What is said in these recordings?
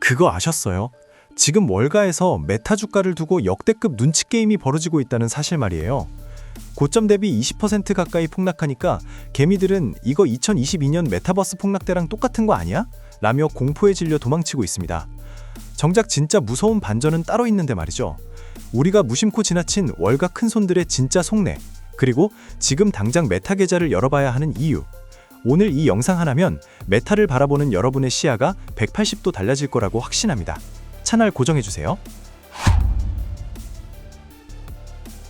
그거 아셨어요? 지금 월가에서 메타 주가를 두고 역대급 눈치 게임이 벌어지고 있다는 사실 말이에요. 고점 대비 20% 가까이 폭락하니까 개미들은 이거 2022년 메타버스 폭락 때랑 똑같은 거 아니야? 라며 공포에 질려 도망치고 있습니다. 정작 진짜 무서운 반전은 따로 있는데 말이죠. 우리가 무심코 지나친 월가 큰손들의 진짜 속내, 그리고 지금 당장 메타 계좌를 열어봐야 하는 이유. 오늘 이 영상 하나면 메타를 바라보는 여러분의 시야가 180도 달라질 거라고 확신합니다. 채널 고정해주세요.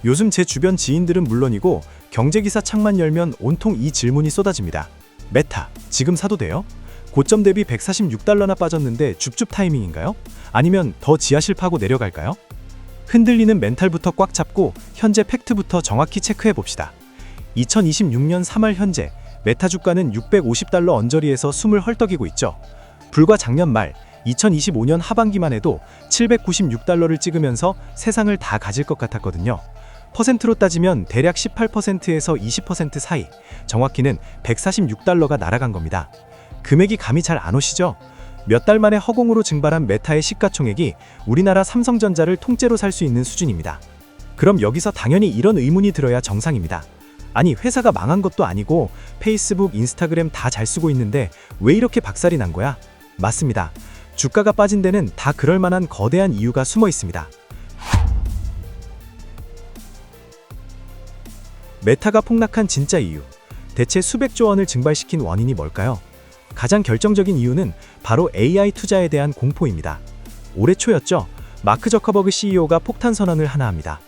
요즘 제 주변 지인들은 물론이고 경제기사 창만 열면 온통 이 질문이 쏟아집니다. 메타, 지금 사도 돼요? 고점 대비 146달러나 빠졌는데 줍줍 타이밍인가요? 아니면 더 지하실 파고 내려갈까요? 흔들리는 멘탈부터 꽉 잡고 현재 팩트부터 정확히 체크해봅시다. 2026년 3월 현재 메타 주가는 650달러 언저리에서 숨을 헐떡이고 있죠. 불과 작년 말 2025년 하반기만 해도 796달러를 찍으면서 세상을 다 가질 것 같았거든요. 퍼센트로 따지면 대략 18%에서 20% 사이, 정확히는 146달러가 날아간 겁니다. 금액이 감이 잘 안 오시죠? 몇 달 만에 허공으로 증발한 메타의 시가총액이 우리나라 삼성전자를 통째로 살 수 있는 수준입니다. 그럼 여기서 당연히 이런 의문이 들어야 정상입니다. 아니, 회사가 망한 것도 아니고 페이스북, 인스타그램 다 잘 쓰고 있는데 왜 이렇게 박살이 난 거야? 맞습니다. 주가가 빠진 데는 다 그럴 만한 거대한 이유가 숨어 있습니다. 메타가 폭락한 진짜 이유. 대체 수백조 원을 증발시킨 원인이 뭘까요? 가장 결정적인 이유는 바로 AI 투자에 대한 공포입니다. 올해 초였죠. 마크 저커버그 CEO가 폭탄 선언을 하나 합니다.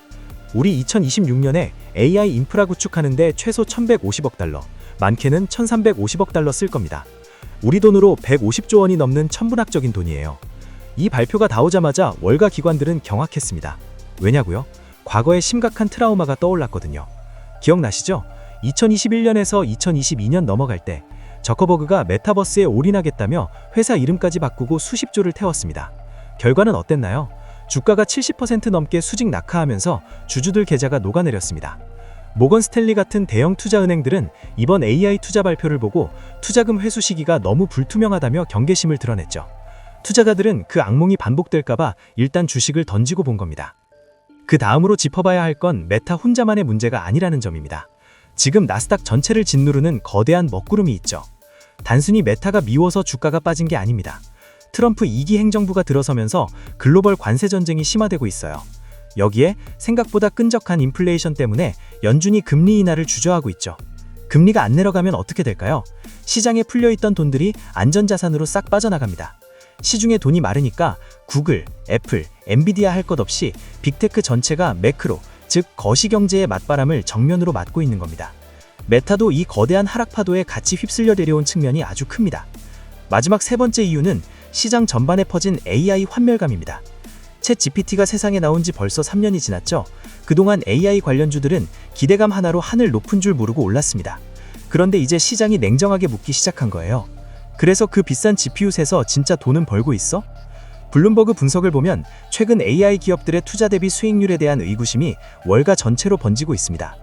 우리 2026년에 AI 인프라 구축하는데 최소 1150억 달러, 많게는 1350억 달러 쓸 겁니다. 우리 돈으로 150조 원이 넘는 천문학적인 돈이에요. 이 발표가 나오자마자 월가 기관들은 경악했습니다. 왜냐고요? 과거에 심각한 트라우마가 떠올랐거든요. 기억나시죠? 2021년에서 2022년 넘어갈 때 저커버그가 메타버스에 올인하겠다며 회사 이름까지 바꾸고 수십조를 태웠습니다. 결과는 어땠나요? 주가가 70% 넘게 수직 낙하하면서 주주들 계좌가 녹아내렸습니다. 모건 스탠리 같은 대형 투자은행들은 이번 AI 투자 발표를 보고 투자금 회수 시기가 너무 불투명하다며 경계심을 드러냈죠. 투자자들은 그 악몽이 반복될까봐 일단 주식을 던지고 본 겁니다. 그 다음으로 짚어봐야 할 건 메타 혼자만의 문제가 아니라는 점입니다. 지금 나스닥 전체를 짓누르는 거대한 먹구름이 있죠. 단순히 메타가 미워서 주가가 빠진 게 아닙니다. 트럼프 2기 행정부가 들어서면서 글로벌 관세 전쟁이 심화되고 있어요. 여기에 생각보다 끈적한 인플레이션 때문에 연준이 금리 인하를 주저하고 있죠. 금리가 안 내려가면 어떻게 될까요? 시장에 풀려있던 돈들이 안전자산으로 싹 빠져나갑니다. 시중에 돈이 마르니까 구글, 애플, 엔비디아 할 것 없이 빅테크 전체가 매크로, 즉 거시경제의 맞바람을 정면으로 맞고 있는 겁니다. 메타도 이 거대한 하락파도에 같이 휩쓸려 내려온 측면이 아주 큽니다. 마지막 세 번째 이유는 시장 전반에 퍼진 AI 환멸감입니다. 챗 GPT가 세상에 나온 지 벌써 3년이 지났죠. 그동안 AI 관련주들은 기대감 하나로 하늘 높은 줄 모르고 올랐습니다. 그런데 이제 시장이 냉정하게 묻기 시작한 거예요. 그래서 그 비싼 GPU 세서 진짜 돈은 벌고 있어? 블룸버그 분석을 보면 최근 AI 기업들의 투자 대비 수익률에 대한 의구심이 월가 전체로 번지고 있습니다.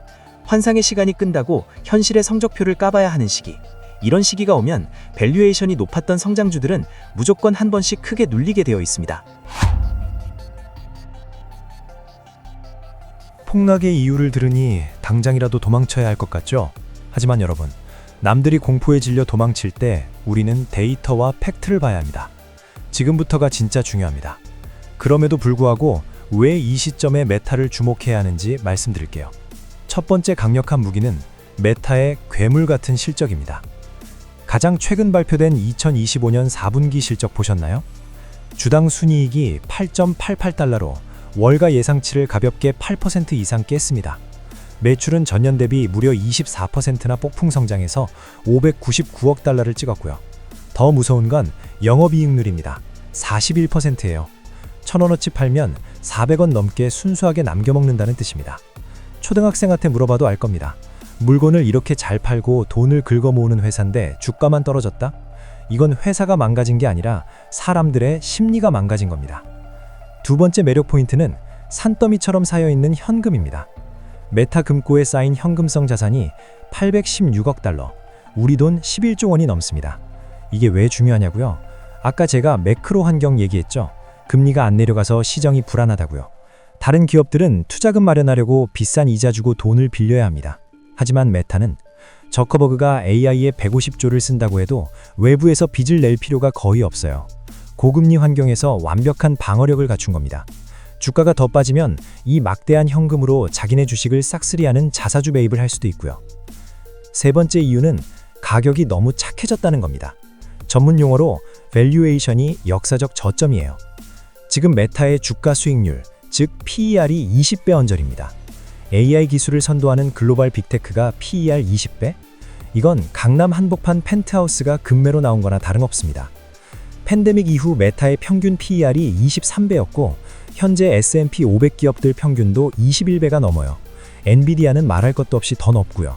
환상의 시간이 끈다고 현실의 성적표를 까봐야 하는 시기. 이런 시기가 오면 밸류에이션이 높았던 성장주들은 무조건 한 번씩 크게 눌리게 되어 있습니다. 폭락의 이유를 들으니 당장이라도 도망쳐야 할 것 같죠? 하지만 여러분, 남들이 공포에 질려 도망칠 때 우리는 데이터와 팩트를 봐야 합니다. 지금부터가 진짜 중요합니다. 그럼에도 불구하고 왜 이 시점에 메타를 주목해야 하는지 말씀드릴게요. 첫 번째 강력한 무기는 메타의 괴물 같은 실적입니다. 가장 최근 발표된 2025년 4분기 실적 보셨나요? 주당 순이익이 8.88달러로 월가 예상치를 가볍게 8% 이상 깼습니다. 매출은 전년 대비 무려 24%나 폭풍 성장해서 599억 달러를 찍었고요. 더 무서운 건 영업이익률입니다. 41%예요. 1,000원어치 팔면 400원 넘게 순수하게 남겨먹는다는 뜻입니다. 초등학생한테 물어봐도 알 겁니다. 물건을 이렇게 잘 팔고 돈을 긁어 모으는 회사인데 주가만 떨어졌다? 이건 회사가 망가진 게 아니라 사람들의 심리가 망가진 겁니다. 두 번째 매력 포인트는 산더미처럼 쌓여있는 현금입니다. 메타 금고에 쌓인 현금성 자산이 816억 달러, 우리 돈 11조 원이 넘습니다. 이게 왜 중요하냐고요? 아까 제가 매크로 환경 얘기했죠. 금리가 안 내려가서 시정이 불안하다고요. 다른 기업들은 투자금 마련하려고 비싼 이자 주고 돈을 빌려야 합니다. 하지만 메타는 저커버그가 AI에 150조를 쓴다고 해도 외부에서 빚을 낼 필요가 거의 없어요. 고금리 환경에서 완벽한 방어력을 갖춘 겁니다. 주가가 더 빠지면 이 막대한 현금으로 자기네 주식을 싹쓸이하는 자사주 매입을 할 수도 있고요. 세 번째 이유는 가격이 너무 착해졌다는 겁니다. 전문 용어로 밸류에이션이 역사적 저점이에요. 지금 메타의 주가 수익률, 즉 PER이 20배 언저리입니다. AI 기술을 선도하는 글로벌 빅테크가 PER 20배? 이건 강남 한복판 펜트하우스가 금매로 나온 거나 다름없습니다. 팬데믹 이후 메타의 평균 PER이 23배였고 현재 S&P 500 기업들 평균도 21배가 넘어요. 엔비디아는 말할 것도 없이 더 높고요.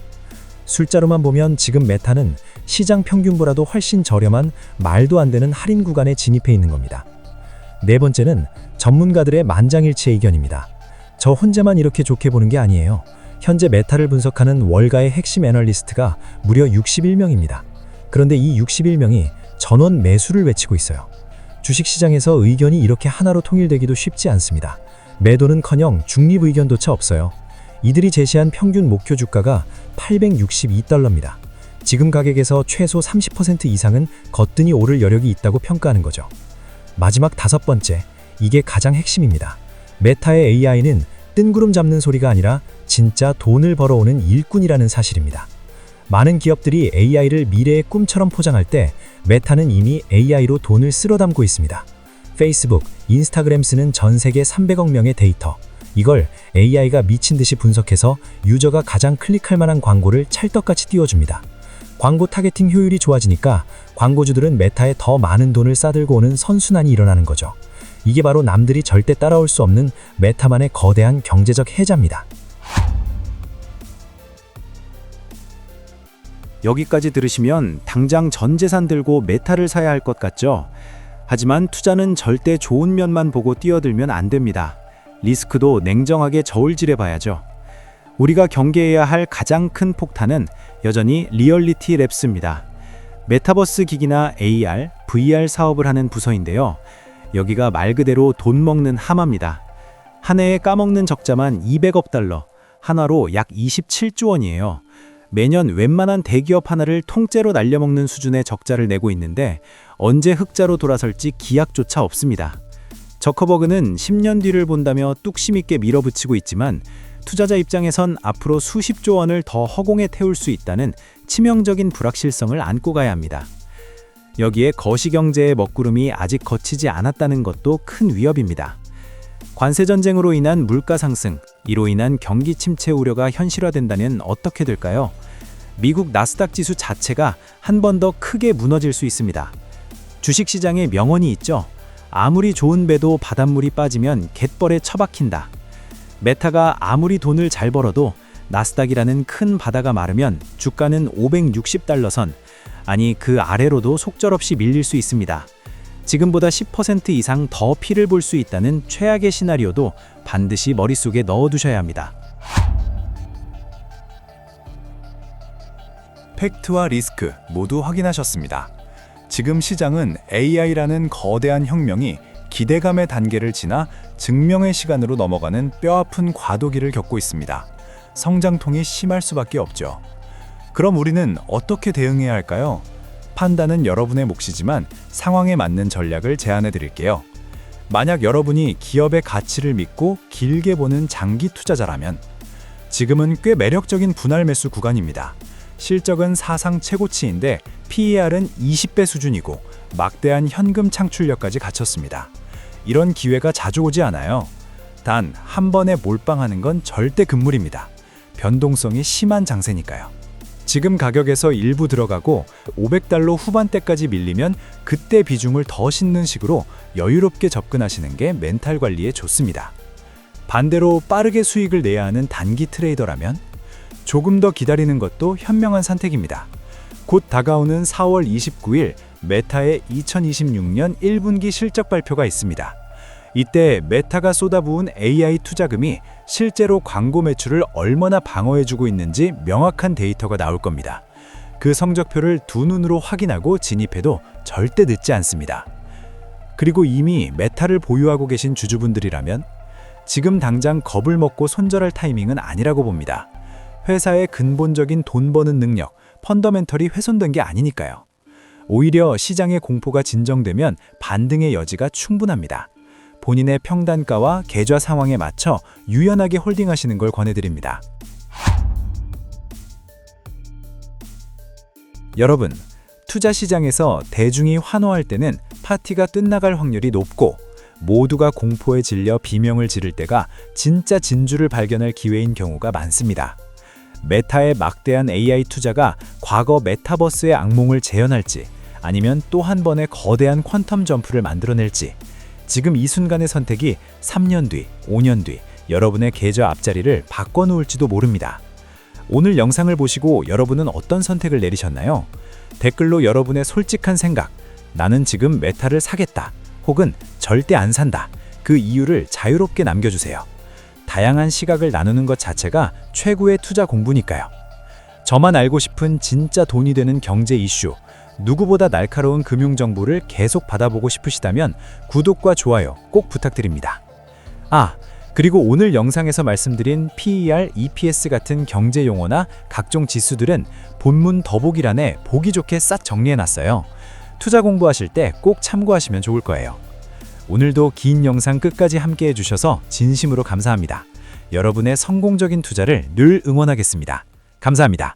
숫자로만 보면 지금 메타는 시장 평균보다도 훨씬 저렴한 말도 안 되는 할인 구간에 진입해 있는 겁니다. 네 번째는 전문가들의 만장일치의 의견입니다. 저 혼자만 이렇게 좋게 보는 게 아니에요. 현재 메타를 분석하는 월가의 핵심 애널리스트가 무려 61명입니다. 그런데 이 61명이 전원 매수를 외치고 있어요. 주식시장에서 의견이 이렇게 하나로 통일되기도 쉽지 않습니다. 매도는커녕 중립 의견조차 없어요. 이들이 제시한 평균 목표 주가가 862달러입니다. 지금 가격에서 최소 30% 이상은 거뜬히 오를 여력이 있다고 평가하는 거죠. 마지막 다섯 번째, 이게 가장 핵심입니다. 메타의 AI는 뜬구름 잡는 소리가 아니라 진짜 돈을 벌어오는 일꾼이라는 사실입니다. 많은 기업들이 AI를 미래의 꿈처럼 포장할 때 메타는 이미 AI로 돈을 쓸어 담고 있습니다. 페이스북, 인스타그램 쓰는 전 세계 300억 명의 데이터. 이걸 AI가 미친 듯이 분석해서 유저가 가장 클릭할 만한 광고를 찰떡같이 띄워줍니다. 광고 타겟팅 효율이 좋아지니까 광고주들은 메타에 더 많은 돈을 싸들고 오는 선순환이 일어나는 거죠. 이게 바로 남들이 절대 따라올 수 없는 메타만의 거대한 경제적 해자입니다. 여기까지 들으시면 당장 전 재산 들고 메타를 사야 할 것 같죠? 하지만 투자는 절대 좋은 면만 보고 뛰어들면 안 됩니다. 리스크도 냉정하게 저울질해 봐야죠. 우리가 경계해야 할 가장 큰 폭탄은 여전히 리얼리티 랩스입니다. 메타버스 기기나 AR, VR 사업을 하는 부서인데요. 여기가 말 그대로 돈 먹는 하마입니다. 한 해에 까먹는 적자만 200억 달러, 한화로 약 27조 원이에요. 매년 웬만한 대기업 하나를 통째로 날려먹는 수준의 적자를 내고 있는데 언제 흑자로 돌아설지 기약조차 없습니다. 저커버그는 10년 뒤를 본다며 뚝심 있게 밀어붙이고 있지만 투자자 입장에선 앞으로 수십조 원을 더 허공에 태울 수 있다는 치명적인 불확실성을 안고 가야 합니다. 여기에 거시경제의 먹구름이 아직 거치지 않았다는 것도 큰 위협입니다. 관세전쟁으로 인한 물가 상승, 이로 인한 경기 침체 우려가 현실화된다면 어떻게 될까요? 미국 나스닥 지수 자체가 한 번 더 크게 무너질 수 있습니다. 주식시장에 명언이 있죠. 아무리 좋은 배도 바닷물이 빠지면 갯벌에 처박힌다. 메타가 아무리 돈을 잘 벌어도 나스닥이라는 큰 바다가 마르면 주가는 560달러 선, 아니 그 아래로도 속절없이 밀릴 수 있습니다. 지금보다 10% 이상 더 피를 볼 수 있다는 최악의 시나리오도 반드시 머릿속에 넣어두셔야 합니다. 팩트와 리스크 모두 확인하셨습니다. 지금 시장은 AI라는 거대한 혁명이 기대감의 단계를 지나 증명의 시간으로 넘어가는 뼈아픈 과도기를 겪고 있습니다. 성장통이 심할 수밖에 없죠. 그럼 우리는 어떻게 대응해야 할까요? 판단은 여러분의 몫이지만 상황에 맞는 전략을 제안해 드릴게요. 만약 여러분이 기업의 가치를 믿고 길게 보는 장기 투자자라면 지금은 꽤 매력적인 분할 매수 구간입니다. 실적은 사상 최고치인데 PER은 20배 수준이고 막대한 현금 창출력까지 갖췄습니다. 이런 기회가 자주 오지 않아요. 단 한 번에 몰빵하는 건 절대 금물입니다. 변동성이 심한 장세니까요. 지금 가격에서 일부 들어가고 500달러 후반대까지 밀리면 그때 비중을 더 싣는 식으로 여유롭게 접근하시는 게 멘탈 관리에 좋습니다. 반대로 빠르게 수익을 내야 하는 단기 트레이더라면 조금 더 기다리는 것도 현명한 선택입니다. 곧 다가오는 4월 29일 메타의 2026년 1분기 실적 발표가 있습니다. 이때 메타가 쏟아부은 AI 투자금이 실제로 광고 매출을 얼마나 방어해주고 있는지 명확한 데이터가 나올 겁니다. 그 성적표를 두 눈으로 확인하고 진입해도 절대 늦지 않습니다. 그리고 이미 메타를 보유하고 계신 주주분들이라면 지금 당장 겁을 먹고 손절할 타이밍은 아니라고 봅니다. 회사의 근본적인 돈 버는 능력, 펀더멘털이 훼손된 게 아니니까요. 오히려 시장의 공포가 진정되면 반등의 여지가 충분합니다. 본인의 평단가와 계좌 상황에 맞춰 유연하게 홀딩하시는 걸 권해드립니다. 여러분, 투자 시장에서 대중이 환호할 때는 파티가 끝나갈 확률이 높고 모두가 공포에 질려 비명을 지를 때가 진짜 진주를 발견할 기회인 경우가 많습니다. 메타의 막대한 AI 투자가 과거 메타버스의 악몽을 재현할지 아니면 또 한 번의 거대한 퀀텀 점프를 만들어낼지 지금 이 순간의 선택이 3년 뒤, 5년 뒤 여러분의 계좌 앞자리를 바꿔놓을지도 모릅니다. 오늘 영상을 보시고 여러분은 어떤 선택을 내리셨나요? 댓글로 여러분의 솔직한 생각, 나는 지금 메타를 사겠다, 혹은 절대 안 산다, 그 이유를 자유롭게 남겨주세요. 다양한 시각을 나누는 것 자체가 최고의 투자 공부니까요. 저만 알고 싶은 진짜 돈이 되는 경제 이슈, 누구보다 날카로운 금융 정보를 계속 받아보고 싶으시다면 구독과 좋아요 꼭 부탁드립니다. 그리고 오늘 영상에서 말씀드린 PER, EPS 같은 경제 용어나 각종 지수들은 본문 더보기란에 보기 좋게 싹 정리해놨어요. 투자 공부하실 때 꼭 참고하시면 좋을 거예요. 오늘도 긴 영상 끝까지 함께 해주셔서 진심으로 감사합니다. 여러분의 성공적인 투자를 늘 응원하겠습니다. 감사합니다.